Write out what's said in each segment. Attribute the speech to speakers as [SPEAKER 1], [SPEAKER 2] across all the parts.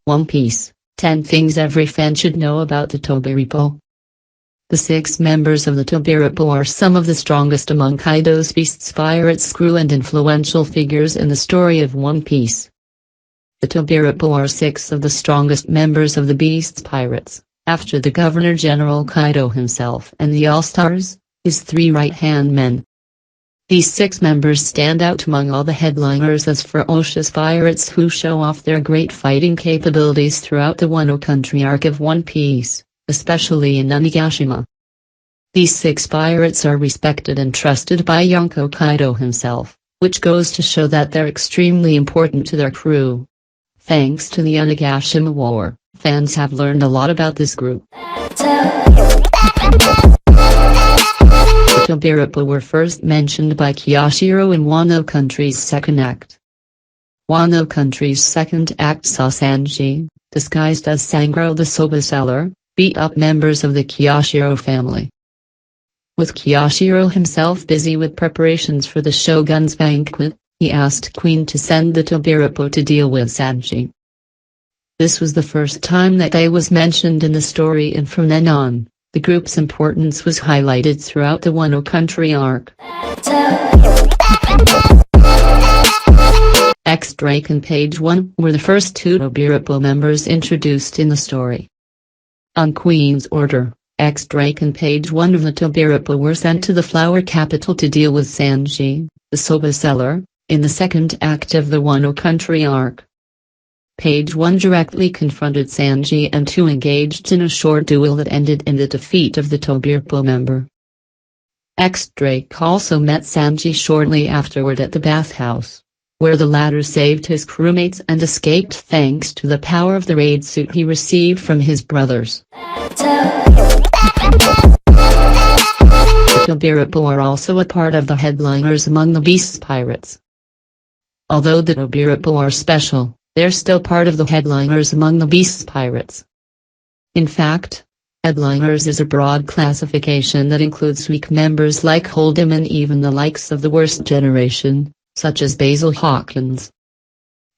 [SPEAKER 1] One Piece, 10 Things Every Fan Should Know About the Tobiroppo. The 6 members of the Tobiroppo are some of the strongest among Kaido's Beast's Pirates crew and influential figures in the story of One Piece. The Tobiroppo are 6 of the strongest members of the Beast's Pirates, after the Governor-General Kaido himself and the All-Stars, his 3 right-hand men. These 6 members stand out among all the headliners as ferocious pirates who show off their great fighting capabilities throughout the Wano Country arc of One Piece, especially in Onigashima. These 6 pirates are respected and trusted by Yonko Kaido himself, which goes to show that they're extremely important to their crew. Thanks to the Onigashima War, fans have learned a lot about this group. The Tobiroppo were first mentioned by Kyoshiro in Wano Country's second act. Wano Country's second act saw Sanji, disguised as Sangro the soba seller, beat up members of the Kyoshiro family. With Kyoshiro himself busy with preparations for the Shogun's banquet, he asked Queen to send the Tobiroppo to deal with Sanji. This was the first time that they was mentioned in the story, and from then on, the group's importance was highlighted throughout the Wano Country arc. X-Drake and Page 1 were the first 2 Tobiroppo members introduced in the story. On Queen's order, X-Drake and Page 1 of the Tobiroppo were sent to the Flower Capital to deal with Sanji, the soba seller, in the second act of the Wano Country arc. Page 1 directly confronted Sanji and 2 engaged in a short duel that ended in the defeat of the Tobiroppo member. X-Drake also met Sanji shortly afterward at the bathhouse, where the latter saved his crewmates and escaped thanks to the power of the raid suit he received from his brothers. The Tobiroppo are also a part of the headliners among the Beast's Pirates. Although the Tobiroppo are special, they're still part of the headliners among the Beast's Pirates. In fact, headliners is a broad classification that includes weak members like Hold'em and even the likes of the worst generation, such as Basil Hawkins.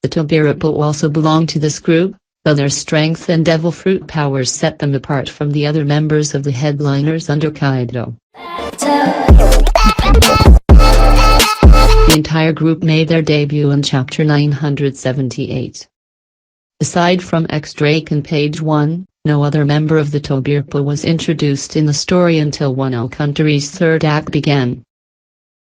[SPEAKER 1] The Tobiroppo also belong to this group, though their strength and devil fruit powers set them apart from the other members of the headliners under Kaido. The entire group made their debut in chapter 978. Aside from X-Drake and Page 1, no other member of the Tobiroppo was introduced in the story until Wano Country's third act began.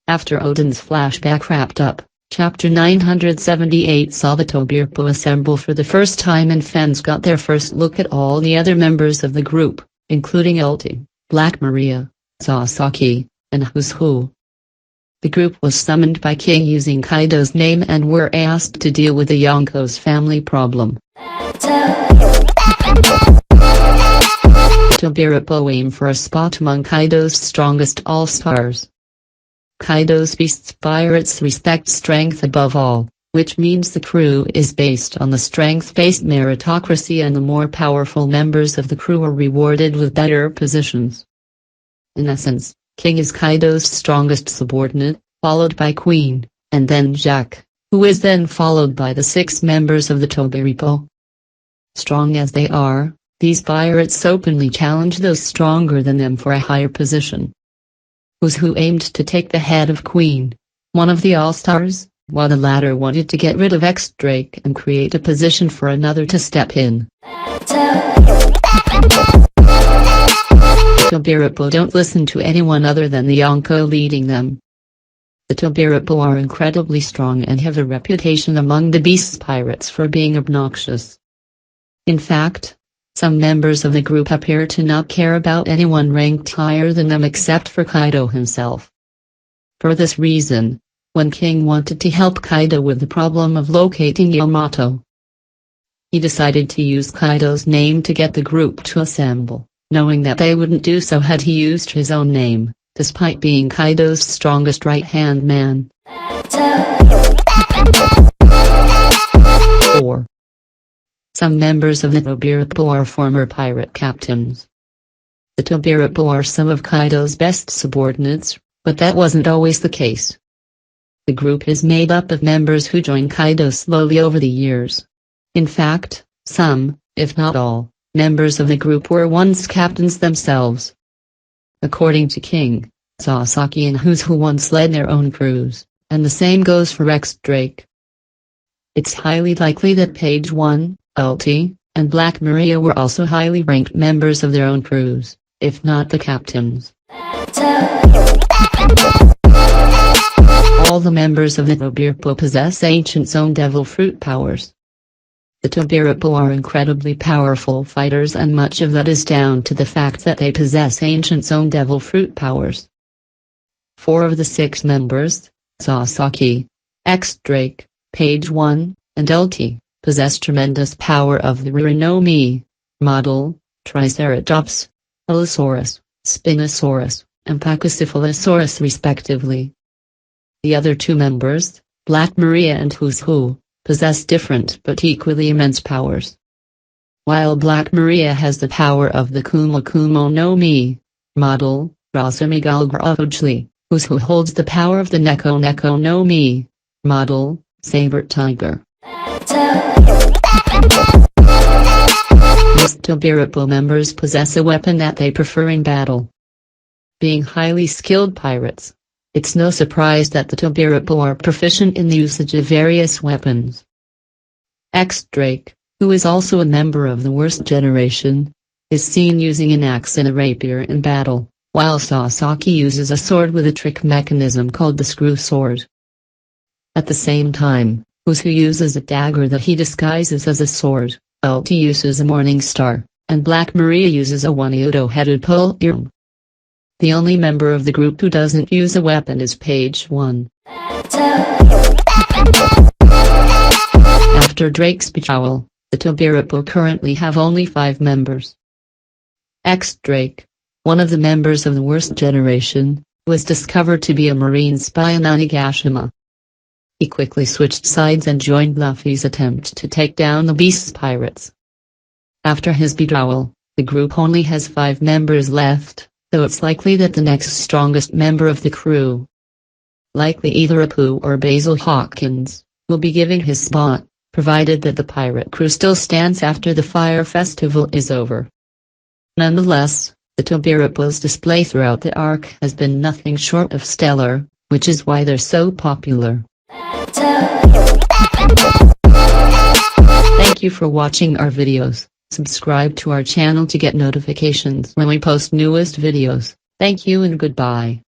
[SPEAKER 1] After Oden's flashback wrapped up, chapter 978 saw the Tobiroppo assemble for the first time, and fans got their first look at all the other members of the group, including Ulti, Black Maria, Sasaki, and Who's Who. The group was summoned by King using Kaido's name and were asked to deal with the Yonko's family problem. Tobiroppo aim for a spot among Kaido's strongest all-stars. Kaido's Beast's Pirates respect strength above all, which means the crew is based on the strength-based meritocracy, and the more powerful members of the crew are rewarded with better positions. In essence, King is Kaido's strongest subordinate, followed by Queen, and then Jack, who is then followed by the 6 members of the Tobiroppo. Strong as they are, these pirates openly challenge those stronger than them for a higher position. Who's Who aimed to take the head of Queen, one of the All-Stars, while the latter wanted to get rid of X-Drake and create a position for another to step in. The Tobiroppo don't listen to anyone other than the Yonko leading them. The Tobiroppo are incredibly strong and have a reputation among the Beast's Pirates for being obnoxious. In fact, some members of the group appear to not care about anyone ranked higher than them except for Kaido himself. For this reason, when King wanted to help Kaido with the problem of locating Yamato, he decided to use Kaido's name to get the group to assemble, knowing that they wouldn't do so had he used his own name, despite being Kaido's strongest right-hand man. 4. Some members of the Tobiroppo are former pirate captains. The Tobiroppo are some of Kaido's best subordinates, but that wasn't always the case. The group is made up of members who joined Kaido slowly over the years. In fact, Some, if not all, members of the group were once captains themselves. According to King, Sasaki and Who's Who once led their own crews, and the same goes for Rex Drake. It's highly likely that Page 1, Ulti, and Black Maria were also highly ranked members of their own crews, if not the captains. All the members of the Tobiroppo possess ancient zone devil fruit powers. The Tobiroppo are incredibly powerful fighters, and much of that is down to the fact that they possess ancient zone devil fruit powers. 4 of the 6 members, Sasaki, X Drake, Page 1, and Ulti, possess tremendous power of the Rhinomi model, Triceratops, Allosaurus, Spinosaurus, and Pachycephalosaurus respectively. The other 2 members, Black Maria and Who's Who, possess different but equally immense powers. While Black Maria has the power of the Kuma Kumo no Mi model, Rasamigalgarojli, Who's Who holds the power of the Neko Neko no Mi model, Saber Tiger. Most Tobiroppo members possess a weapon that they prefer in battle. Being highly skilled pirates, it's no surprise that the Tobiroppo are proficient in the usage of various weapons. X Drake, who is also a member of the worst generation, is seen using an axe and a rapier in battle, while Sasaki uses a sword with a trick mechanism called the screw sword. At the same time, Who's Who uses a dagger that he disguises as a sword, Ulti uses a morning star, and Black Maria uses a one-udo-headed pole arm. The only member of the group who doesn't use a weapon is Page 1. After Drake's betrayal, the Tobiroppo currently have only 5 members. X Drake, one of the members of the worst generation, was discovered to be a marine spy on Onigashima. He quickly switched sides and joined Luffy's attempt to take down the Beast's pirates. After his betrayal, the group only has 5 members left, though it's likely that the next strongest member of the crew, likely either Apu or Basil Hawkins, will be giving his spot, provided that the pirate crew still stands after the Fire Festival is over. Nonetheless, the Tobiroppo's display throughout the arc has been nothing short of stellar, which is why they're so popular. Thank you for watching our videos. Subscribe to our channel to get notifications when we post newest videos. Thank you and goodbye.